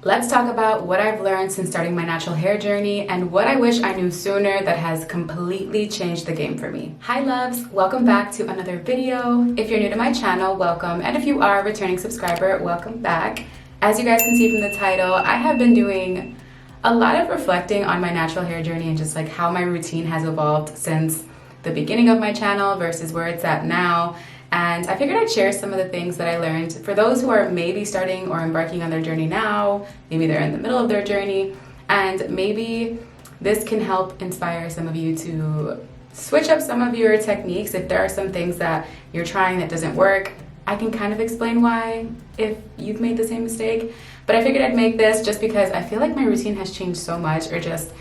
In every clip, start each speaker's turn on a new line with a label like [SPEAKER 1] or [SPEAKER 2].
[SPEAKER 1] Let's talk about what I've learned since starting my natural hair journey and what I wish I knew sooner that has completely changed the game for me. Hi loves, welcome back to another video. If you're new to my channel, welcome, and if you are a returning subscriber, welcome back. As you guys can see from the title, I have been doing a lot of reflecting on my natural hair journey and just like how my routine has evolved since the beginning of my channel versus where it's at now. And I figured I'd share some of the things that I learned for those who are maybe starting or embarking on their journey now, maybe they're in the middle of their journey, and maybe this can help inspire some of you to switch up some of your techniques. If there are some things that you're trying that doesn't work, I can kind of explain why if you've made the same mistake. But I figured I'd make this just because I feel like my routine has changed so much, or just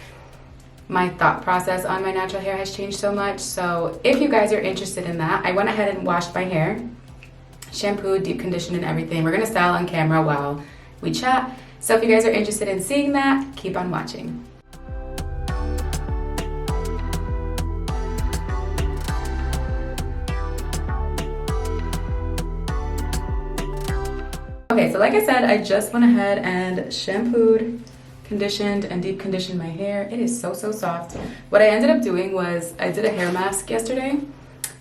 [SPEAKER 1] my thought process on my natural hair has changed so much. So if you guys are interested in that, I went ahead and washed my hair, shampooed, deep conditioned, and everything. We're gonna style on camera while we chat. So if you guys are interested in seeing that, keep on watching. Okay, so like I said, I just went ahead and shampooed, conditioned, and deep conditioned my hair. It is so soft. What I ended up doing was I did a hair mask yesterday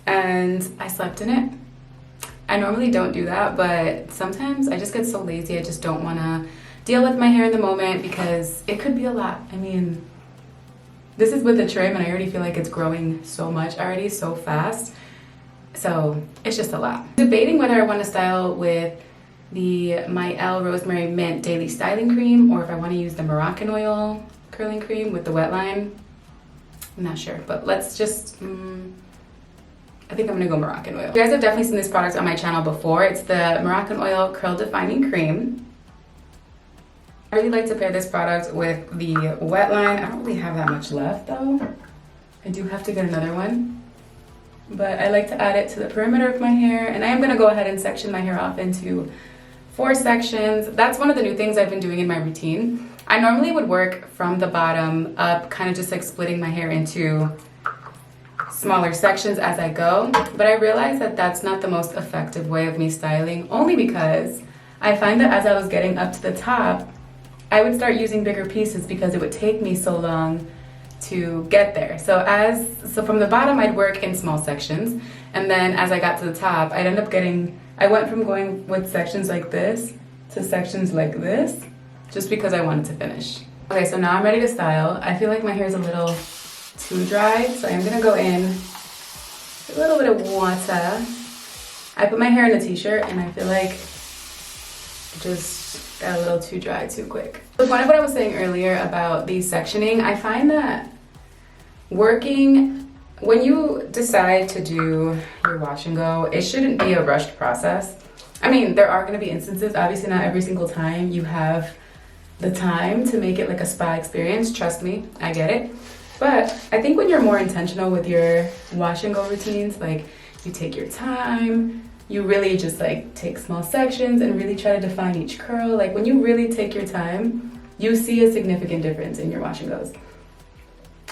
[SPEAKER 1] and I slept in it. I normally don't do that, but sometimes I just get so lazy. I just don't want to deal with my hair in the moment because it could be a lot. I mean, this is with the trim and I already feel like it's growing so much already, so fast. So it's just a lot. Debating whether I want to style with the My Elle Rosemary Mint Daily Styling Cream or if I want to use the Moroccan Oil Curling Cream with the wet line. I'm not sure, but let's just, I think I'm gonna go Moroccan Oil. You guys have definitely seen this product on my channel before. It's the Moroccan Oil Curl Defining Cream. I really like to pair this product with the wet line. I don't really have that much left though. I do have to get another one. But I like to add it to the perimeter of my hair, and I am gonna go ahead and section my hair off into 4 sections. That's one of the new things I've been doing in my routine. I normally would work from the bottom up, kind of just like splitting my hair into smaller sections as I go. But I realized that that's not the most effective way of me styling, only because I find that as I was getting up to the top, I would start using bigger pieces because it would take me so long to get there. So from the bottom I'd work in small sections, and then as I got to the top I'd end up I went from going with sections like this to sections like this just because I wanted to finish. Okay, so now I'm ready to style. I feel like my hair is a little too dry, so I'm gonna go in a little bit of water. I put my hair in a t-shirt and I feel like it just got a little too dry too quick. So one of what I was saying earlier about the sectioning, I find that when you decide to do your wash and go, it shouldn't be a rushed process. I mean, there are going to be instances, obviously not every single time you have the time to make it like a spa experience. Trust me, I get it. But I think when you're more intentional with your wash and go routines, like you take your time, you really just like take small sections and really try to define each curl. Like when you really take your time, you see a significant difference in your wash and goes.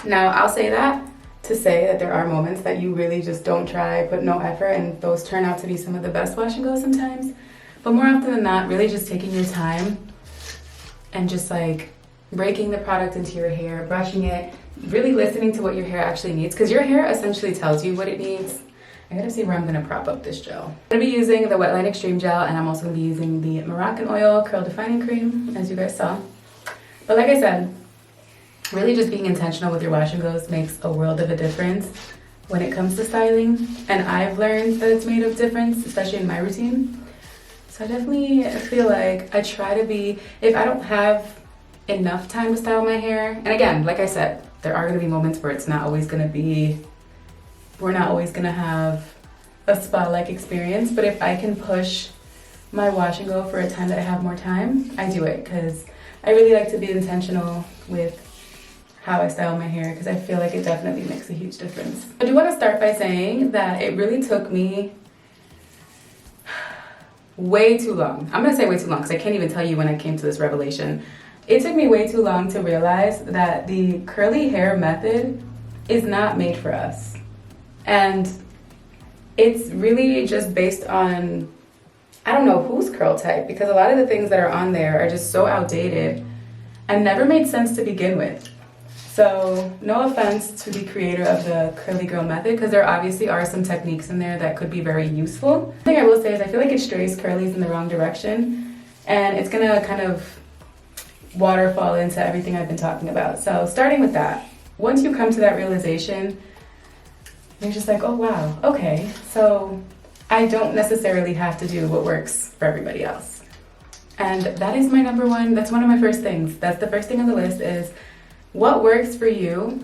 [SPEAKER 1] Now, I'll say that to say that there are moments that you really just don't try, put no effort, and those turn out to be some of the best wash and goes sometimes. But more often than not, really just taking your time and just like breaking the product into your hair, brushing it, really listening to what your hair actually needs, because your hair essentially tells you what it needs. I gotta see where I'm gonna prop up this gel. I'm gonna be using the Wetline Extreme Gel, and I'm also gonna be using the Moroccan Oil Curl Defining Cream, as you guys saw. But like I said, really just being intentional with your wash and goes makes a world of a difference when it comes to styling. And I've learned that it's made a difference, especially in my routine. So I definitely feel like I try to be, if I don't have enough time to style my hair, and again, like I said, there are gonna be moments where we're not always gonna have a spa-like experience, but if I can push my wash and go for a time that I have more time, I do it, because I really like to be intentional with how I style my hair, because I feel like it definitely makes a huge difference. I do want to start by saying that it really took me way too long. I'm gonna say way too long because I can't even tell you when I came to this revelation. It took me way too long to realize that the curly hair method is not made for us. And it's really just based on, I don't know who's curl type, because a lot of the things that are on there are just so outdated and never made sense to begin with. So no offense to the creator of the curly girl method, because there obviously are some techniques in there that could be very useful. The thing I will say is I feel like it strays curlies in the wrong direction, and it's gonna kind of waterfall into everything I've been talking about. So starting with that, once you come to that realization, you're just like, oh wow, okay, so I don't necessarily have to do what works for everybody else. And that is my number one, that's one of my first things. That's the first thing on the list, is what works for you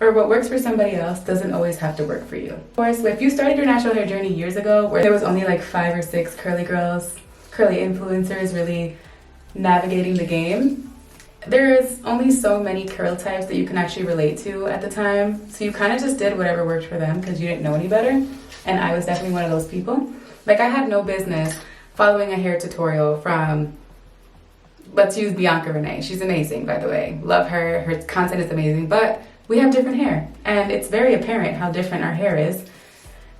[SPEAKER 1] or what works for somebody else doesn't always have to work for you. Of course, if you started your natural hair journey years ago, where there was only like 5 or 6 curly girls, curly influencers really navigating the game, there's only so many curl types that you can actually relate to at the time. So you kind of just did whatever worked for them because you didn't know any better. And I was definitely one of those people. Like, I had no business following a hair tutorial from, let's use Bianca Renee. She's amazing, by the way. Love her. Her content is amazing. But we have different hair. And it's very apparent how different our hair is.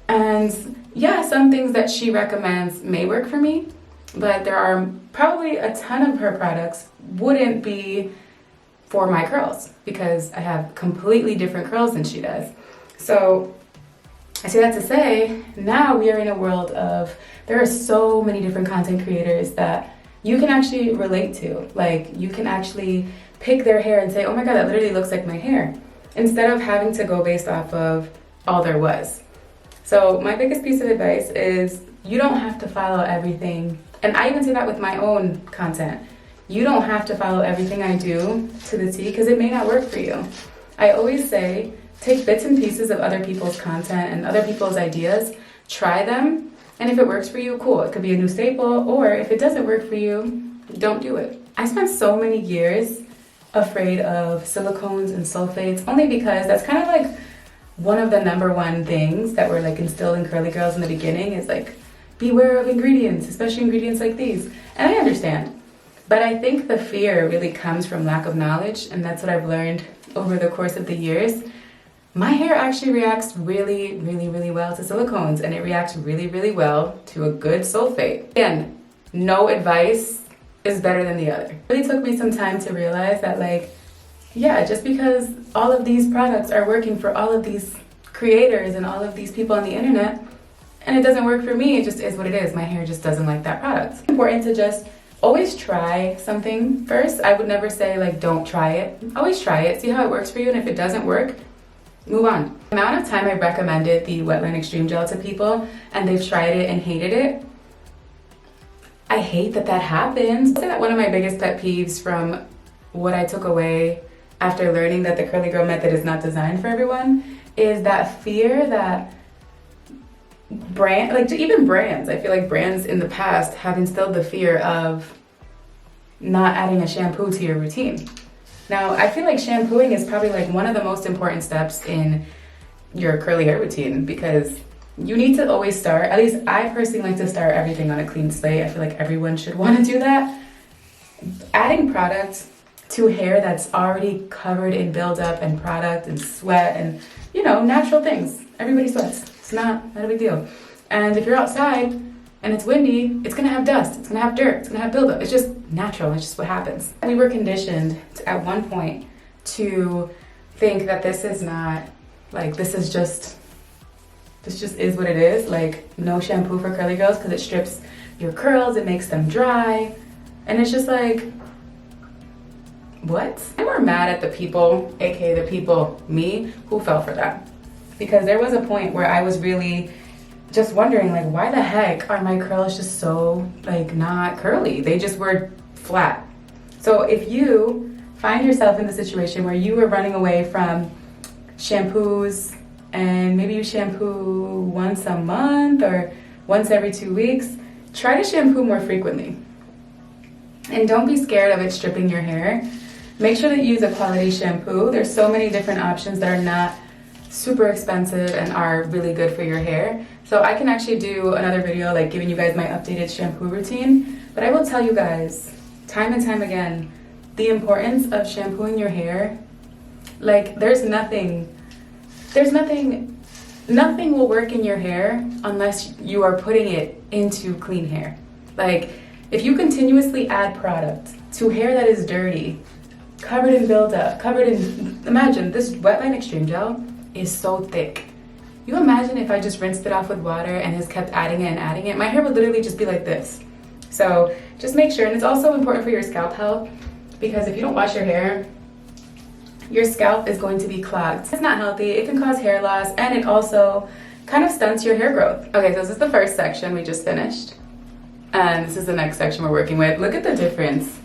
[SPEAKER 1] And yeah, some things that she recommends may work for me. But there are probably a ton of her products wouldn't be for my curls, because I have completely different curls than she does. So I say that to say, now we are in a world of, there are so many different content creators that you can actually relate to. Like, you can actually pick their hair and say, oh my God, that literally looks like my hair, instead of having to go based off of all there was. So my biggest piece of advice is you don't have to follow everything. And I even say that with my own content. You don't have to follow everything I do to the T, because it may not work for you. I always say, take bits and pieces of other people's content and other people's ideas, try them, and if it works for you, cool. It could be a new staple, or if it doesn't work for you, don't do it. I spent so many years afraid of silicones and sulfates, only because that's kind of like one of the number one things that were like instilled in curly girls in the beginning, is like, beware of ingredients, especially ingredients like these. And I understand, but I think the fear really comes from lack of knowledge, and that's what I've learned over the course of the years. My hair actually reacts really, really, really well to silicones, and it reacts really, really well to a good sulfate. Again, no advice is better than the other. It really took me some time to realize that, like, yeah, just because all of these products are working for all of these creators and all of these people on the internet, and it doesn't work for me, it just is what it is. My hair just doesn't like that product. It's important to just always try something first. I would never say, like, don't try it. Always try it, see how it works for you, and if it doesn't work, move on. The amount of time I recommended the Wetline Extreme Gel to people and they've tried it and hated it, I hate that that happens. I'd say that one of my biggest pet peeves from what I took away after learning that the curly girl method is not designed for everyone is that fear that even brands, I feel like brands in the past have instilled the fear of not adding a shampoo to your routine. Now, I feel like shampooing is probably like one of the most important steps in your curly hair routine, because you need to always start, at least I personally like to start everything on a clean slate. I feel like everyone should want to do that. Adding product to hair that's already covered in buildup and product and sweat and, you know, natural things. Everybody sweats. It's not a big deal. And if you're outside and it's windy, it's gonna have dust, it's gonna have dirt, it's gonna have buildup. It's just natural, it's just what happens. We were conditioned at one point to think that this is not, like, this just is what it is. Like, no shampoo for curly girls because it strips your curls, it makes them dry. And it's just like, what? I'm more mad at the people, aka the people, me, who fell for that. Because there was a point where I was really just wondering, like, why the heck are my curls just so, like, not curly? They just were flat. So if you find yourself in the situation where you are running away from shampoos, and maybe you shampoo once a month or once every 2 weeks, try to shampoo more frequently. And don't be scared of it stripping your hair. Make sure that you use a quality shampoo. There's so many different options that are not super expensive and are really good for your hair. So I can actually do another video, like, giving you guys my updated shampoo routine. But I will tell you guys, time and time again, the importance of shampooing your hair. Like, nothing will work in your hair unless you are putting it into clean hair. Like, if you continuously add product to hair that is dirty, covered in buildup, covered in, imagine this Wetline Extreme Gel is so thick. You imagine if I just rinsed it off with water and just kept adding it and adding it, my hair would literally just be like this. So just make sure, and it's also important for your scalp health, because if you don't wash your hair, your scalp is going to be clogged. It's not healthy, it can cause hair loss, and it also kind of stunts your hair growth. Okay, so this is the first section we just finished. And this is the next section we're working with. Look at the difference.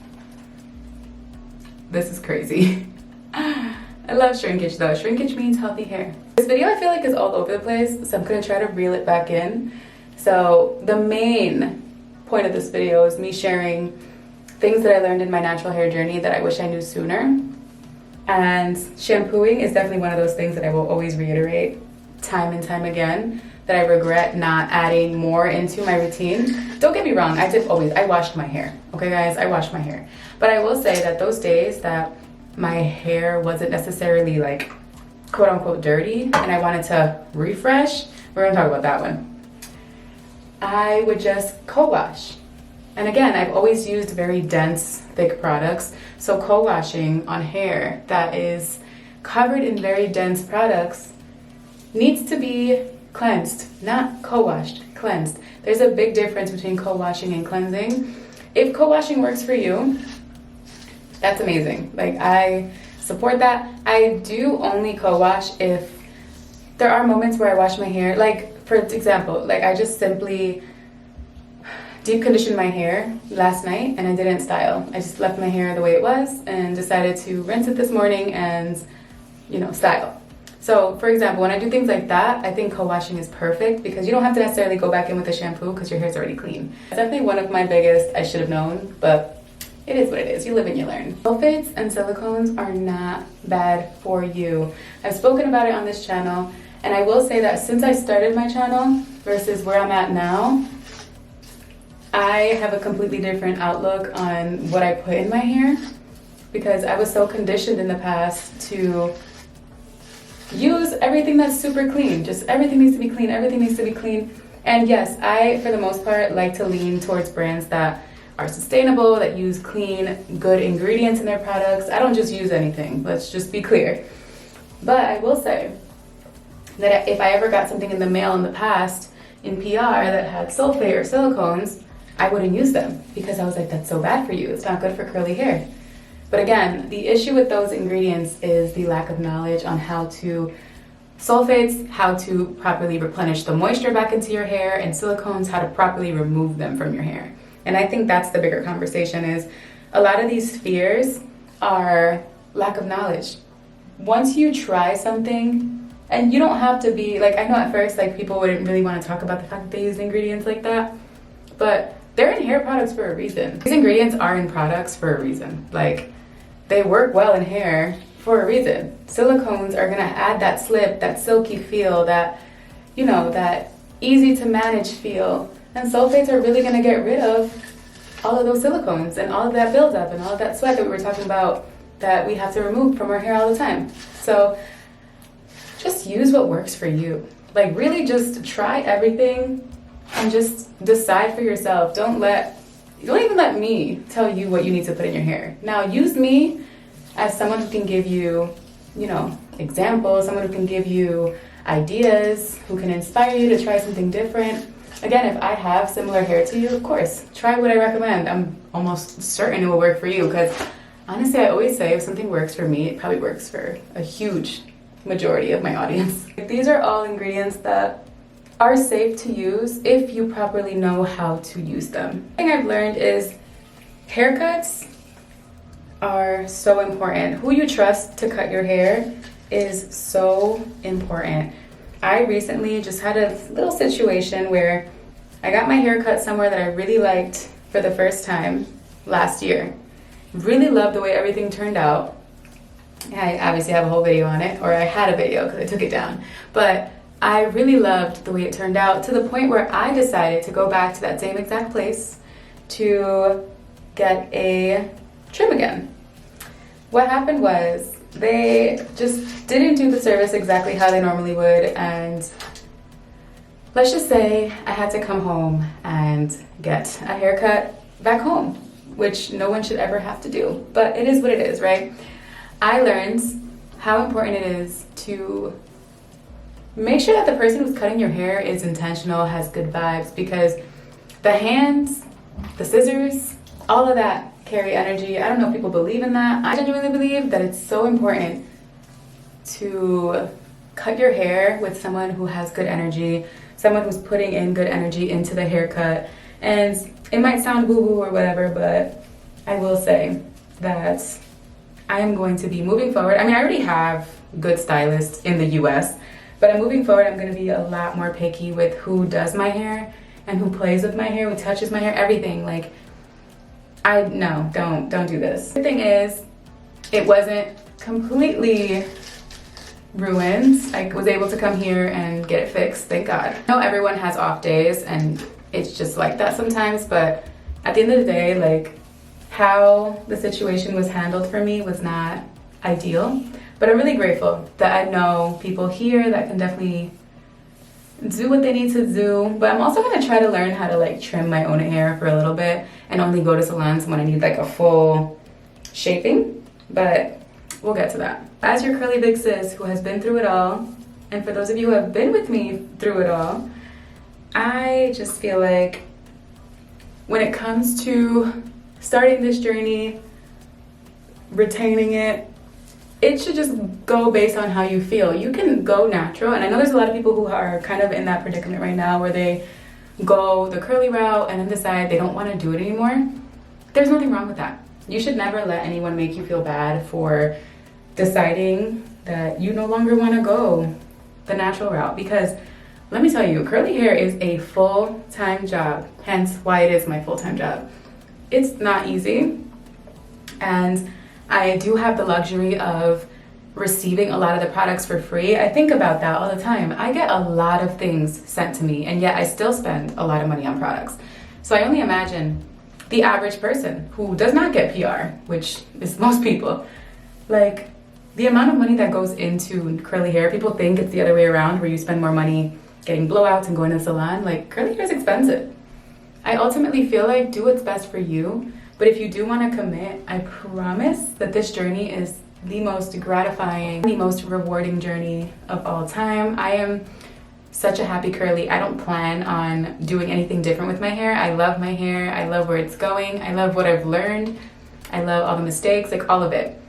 [SPEAKER 1] This is crazy. I love shrinkage though. Shrinkage means healthy hair. This video I feel like is all over the place, so I'm gonna try to reel it back in. So the main point of this video is me sharing things that I learned in my natural hair journey that I wish I knew sooner. And shampooing is definitely one of those things that I will always reiterate time and time again, that I regret not adding more into my routine. Don't get me wrong, I washed my hair. Okay guys, I washed my hair. But I will say that those days that my hair wasn't necessarily like quote unquote dirty and I wanted to refresh, we're gonna talk about that one. I would just co-wash. And again, I've always used very dense, thick products. So co-washing on hair that is covered in very dense products needs to be cleansed, not co-washed, cleansed. There's a big difference between co-washing and cleansing. If co-washing works for you, that's amazing. Like, I support that. I do only co-wash if there are moments where I wash my hair. Like, for example, like I just simply deep conditioned my hair last night and I didn't style. I just left my hair the way it was and decided to rinse it this morning and, you know, style. So, for example, when I do things like that, I think co-washing is perfect because you don't have to necessarily go back in with a shampoo because your hair's already clean. It's definitely one of my biggest I should have known, but it is what it is. You live and you learn. Sulfates and silicones are not bad for you. I've spoken about it on this channel, and I will say that since I started my channel versus where I'm at now, I have a completely different outlook on what I put in my hair because I was so conditioned in the past to use everything that's super clean. Just everything needs to be clean, everything needs to be clean. And yes, I, for the most part, like to lean towards brands that are sustainable, that use clean, good ingredients in their products. I don't just use anything, let's just be clear. But I will say that if I ever got something in the mail in the past in PR that had sulfate or silicones, I wouldn't use them because I was like, that's so bad for you. It's not good for curly hair. But again, the issue with those ingredients is the lack of knowledge on how to sulfates, how to properly replenish the moisture back into your hair, and silicones, how to properly remove them from your hair. And I think that's the bigger conversation, is a lot of these fears are lack of knowledge. Once you try something, and you don't have to be, like, I know at first, like, people wouldn't really want to talk about the fact that they use ingredients like that, but they're in hair products for a reason. These ingredients are in products for a reason. Like, they work well in hair for a reason. Silicones are gonna add that slip, that silky feel, that, you know, that easy to manage feel. And sulfates are really gonna get rid of all of those silicones and all of that buildup and all of that sweat that we were talking about that we have to remove from our hair all the time. So just use what works for you. Like, really just try everything and just decide for yourself. Don't even let me tell you what you need to put in your hair. Now, use me as someone who can give you, you know, examples, someone who can give you ideas, who can inspire you to try something different. Again, if I have similar hair to you, of course, try what I recommend. I'm almost certain it will work for you because honestly, I always say if something works for me, it probably works for a huge majority of my audience. These are all ingredients that are safe to use if you properly know how to use them. One thing I've learned is haircuts are so important. Who you trust to cut your hair is so important. I recently just had a little situation where I got my hair cut somewhere that I really liked for the first time last year. Really loved the way everything turned out. I obviously have a whole video on it, or I had a video because I took it down. But I really loved the way it turned out, to the point where I decided to go back to that same exact place to get a trim again. What happened was they just didn't do the service exactly how they normally would, and let's just say I had to come home and get a haircut back home, which no one should ever have to do, but it is what it is, right? I learned how important it is to make sure that the person who's cutting your hair is intentional, has good vibes, because the hands, the scissors, all of that carry energy. I don't know if people believe in that. I genuinely believe that it's so important to cut your hair with someone who has good energy, someone who's putting in good energy into the haircut. And it might sound woo-woo or whatever, but I will say that I am going to be moving forward. I mean, I already have good stylists in the US, but I'm moving forward. I'm going to be a lot more picky with who does my hair and who plays with my hair, who touches my hair, everything. Like, no, don't do this. The thing is, it wasn't completely ruined. I was able to come here and get it fixed, thank God. I know everyone has off days and it's just like that sometimes, but at the end of the day, like, how the situation was handled for me was not ideal. But I'm really grateful that I know people here that can definitely do what they need to do. But I'm also gonna try to learn how to like trim my own hair for a little bit and only go to salons when I need like a full shaping. But we'll get to that. As your curly big sis who has been through it all, and for those of you who have been with me through it all, I just feel like when it comes to starting this journey, retaining it, it should just go based on how you feel. You can go natural, and I know there's a lot of people who are kind of in that predicament right now where they go the curly route and then decide they don't want to do it anymore. There's nothing wrong with that. You should never let anyone make you feel bad for deciding that you no longer want to go the natural route, because let me tell you, curly hair is a full-time job, hence why it is my full-time job. It's not easy, and I do have the luxury of receiving a lot of the products for free. I think about that all the time. I get a lot of things sent to me, and yet I still spend a lot of money on products. So I only imagine the average person who does not get PR, which is most people. Like, the amount of money that goes into curly hair, people think it's the other way around, where you spend more money getting blowouts and going to the salon. Like, curly hair is expensive. I ultimately feel like do what's best for you. But if you do want to commit, I promise that this journey is the most gratifying, the most rewarding journey of all time. I am such a happy curly. I don't plan on doing anything different with my hair. I love my hair. I love where it's going. I love what I've learned. I love all the mistakes, like all of it.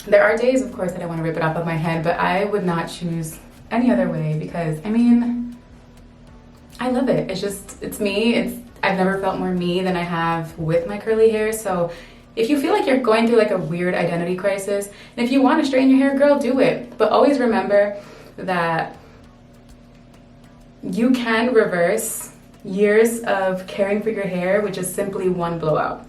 [SPEAKER 1] There are days, of course, that I want to rip it off of my head, but I would not choose any other way because, I mean, I love it. It's just, it's me. I've never felt more me than I have with my curly hair. So if you feel like you're going through like a weird identity crisis, and if you want to straighten your hair, girl, do it. But always remember that you can reverse years of caring for your hair with just simply one blowout.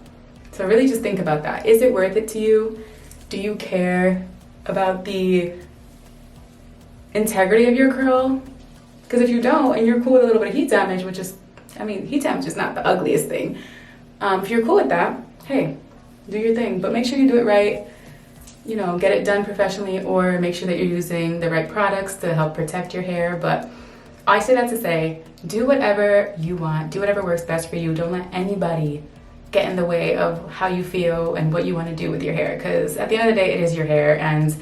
[SPEAKER 1] So really just think about that. Is it worth it to you? Do you care about the integrity of your curl? Because if you don't, and you're cool with a little bit of heat damage, which is, I mean, heat damage is not the ugliest thing. If you're cool with that, hey, do your thing. But make sure you do it right. You know, get it done professionally, or make sure that you're using the right products to help protect your hair. But I say that to say, do whatever you want. Do whatever works best for you. Don't let anybody get in the way of how you feel and what you want to do with your hair. Because at the end of the day, it is your hair, and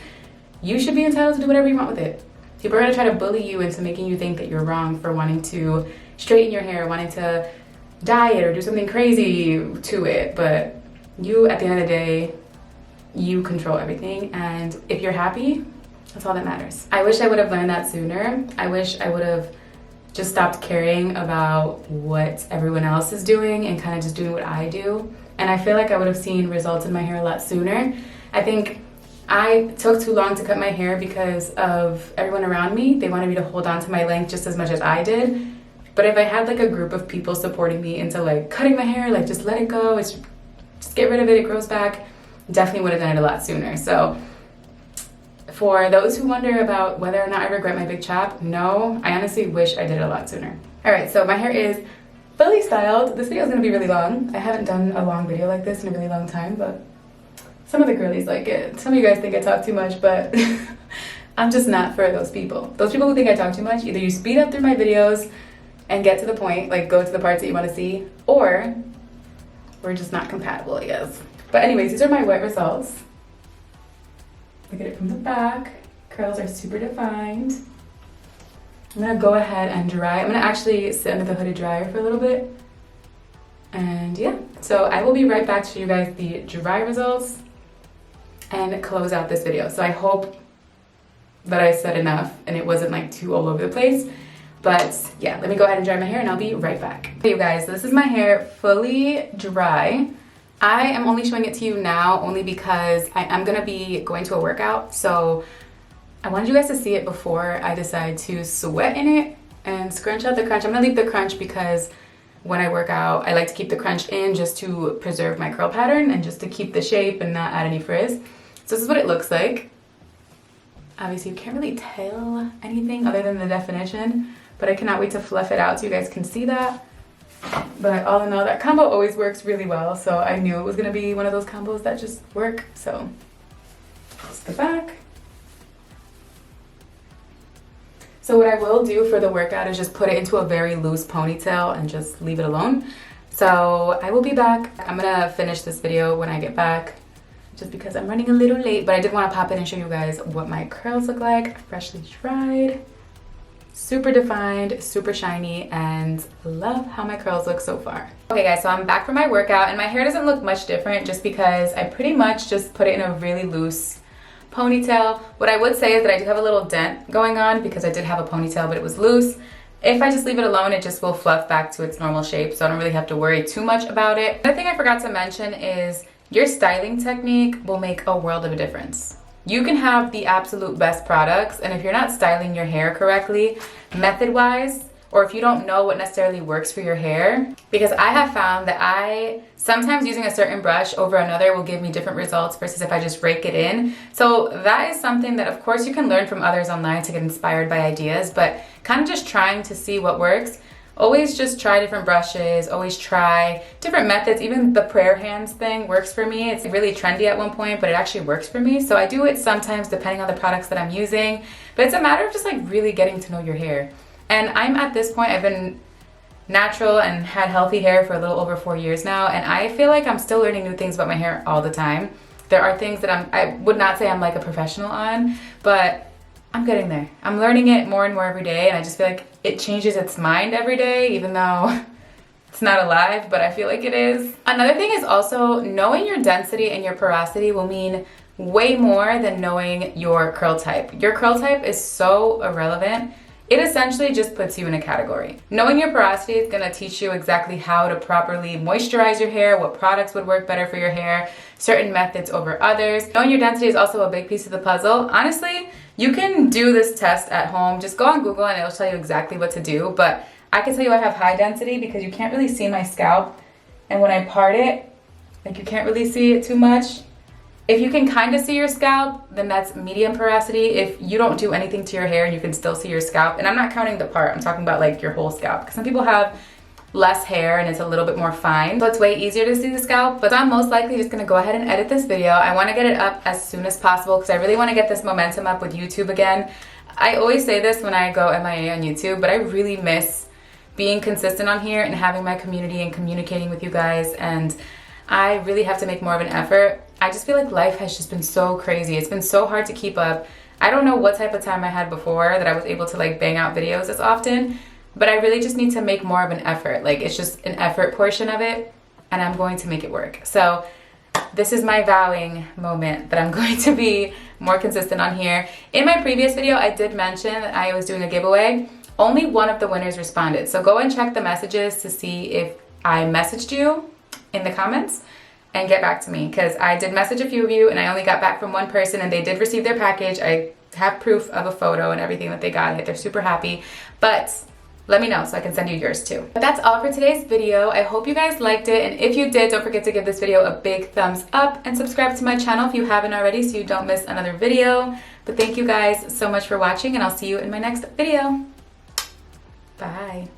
[SPEAKER 1] you should be entitled to do whatever you want with it. People are going to try to bully you into making you think that you're wrong for wanting to straighten your hair, wanting to dye it or do something crazy to it. But you, at the end of the day, you control everything. And if you're happy, that's all that matters. I wish I would have learned that sooner. I wish I would have just stopped caring about what everyone else is doing and kind of just doing what I do. And I feel like I would have seen results in my hair a lot sooner. I think I took too long to cut my hair because of everyone around me. They wanted me to hold on to my length just as much as I did. But if I had like a group of people supporting me into like cutting my hair, like just let it go, just get rid of it, it grows back, definitely would have done it a lot sooner. So for those who wonder about whether or not I regret my big chop, no, I honestly wish I did it a lot sooner. All right, so my hair is fully styled. This video is gonna be really long. I haven't done a long video like this in a really long time, but some of the girlies like it. Some of you guys think I talk too much, but I'm just not for those people. Those people who think I talk too much, either you speed up through my videos and get to the point, like go to the parts that you want to see, or we're just not compatible, I guess. But anyways, these are my wet results. Look at it from the back. Curls are super defined. I'm gonna go ahead and dry. I'm gonna actually sit under the hooded dryer for a little bit. And yeah, so I will be right back to show you guys the dry results and close out this video. So I hope that I said enough and it wasn't like too all over the place. But yeah, let me go ahead and dry my hair and I'll be right back. Okay, you guys, this is my hair fully dry. I am only showing it to you now only because I am gonna be going to a workout. So I wanted you guys to see it before I decide to sweat in it and scrunch out the crunch. I'm gonna leave the crunch because when I work out, I like to keep the crunch in just to preserve my curl pattern and just to keep the shape and not add any frizz. So this is what it looks like. Obviously you can't really tell anything other than the definition, but I cannot wait to fluff it out so you guys can see that. But all in all, that combo always works really well, so I knew it was gonna be one of those combos that just work. So that's the back. So what I will do for the workout is just put it into a very loose ponytail and just leave it alone. So I will be back. I'm gonna finish this video when I get back just because I'm running a little late, but I did want to pop in and show you guys what my curls look like. Freshly dried, super defined, super shiny, and love how my curls look so far. Okay guys, so I'm back from my workout and my hair doesn't look much different just because I pretty much just put it in a really loose ponytail. What I would say is that I do have a little dent going on because I did have a ponytail, but it was loose. If I just leave it alone, it just will fluff back to its normal shape, so I don't really have to worry too much about it. Another thing I forgot to mention is your styling technique will make a world of a difference. You can have the absolute best products, and if you're not styling your hair correctly, method-wise, or if you don't know what necessarily works for your hair, because I have found that I sometimes using a certain brush over another will give me different results versus if I just rake it in. So that is something that of course you can learn from others online to get inspired by ideas, but kind of just trying to see what works. Always just try different brushes, always try different methods. Even the prayer hands thing works for me. It's really trendy at one point, but it actually works for me. So I do it sometimes depending on the products that I'm using, but it's a matter of just like really getting to know your hair. And I'm at this point, I've been natural and had healthy hair for a little over 4 years now, and I feel like I'm still learning new things about my hair all the time. There are things that I would not say I'm like a professional on, but I'm getting there. I'm learning it more and more every day, and I just feel like it changes its mind every day, even though it's not alive, but I feel like it is. Another thing is also knowing your density and your porosity will mean way more than knowing your curl type. Your curl type is so irrelevant. It essentially just puts you in a category. Knowing your porosity is gonna teach you exactly how to properly moisturize your hair, what products would work better for your hair, certain methods over others. Knowing your density is also a big piece of the puzzle. Honestly, you can do this test at home. Just go on Google and it'll tell you exactly what to do, but I can tell you I have high density because you can't really see my scalp, and when I part it, like you can't really see it too much. If you can kind of see your scalp, then that's medium porosity. If you don't do anything to your hair and you can still see your scalp, and I'm not counting the part, I'm talking about like your whole scalp, because some people have less hair and it's a little bit more fine, so it's way easier to see the scalp. But I'm most likely just gonna go ahead and edit this video. I wanna get it up as soon as possible because I really wanna get this momentum up with YouTube again. I always say this when I go MIA on YouTube, but I really miss being consistent on here and having my community and communicating with you guys, and I really have to make more of an effort. I just feel like life has just been so crazy. It's been so hard to keep up. I don't know what type of time I had before that I was able to like bang out videos as often, but I really just need to make more of an effort. Like it's just an effort portion of it, and I'm going to make it work. So this is my vowing moment that I'm going to be more consistent on here. In my previous video, I did mention that I was doing a giveaway. Only one of the winners responded. So go and check the messages to see if I messaged you in the comments and get back to me, because I did message a few of you and I only got back from one person and they did receive their package. I have proof of a photo and everything that they got it. They're super happy, but let me know so I can send you yours too. But that's all for today's video. I hope you guys liked it, and if you did, don't forget to give this video a big thumbs up and subscribe to my channel if you haven't already so you don't miss another video. But thank you guys so much for watching, and I'll see you in my next video. Bye.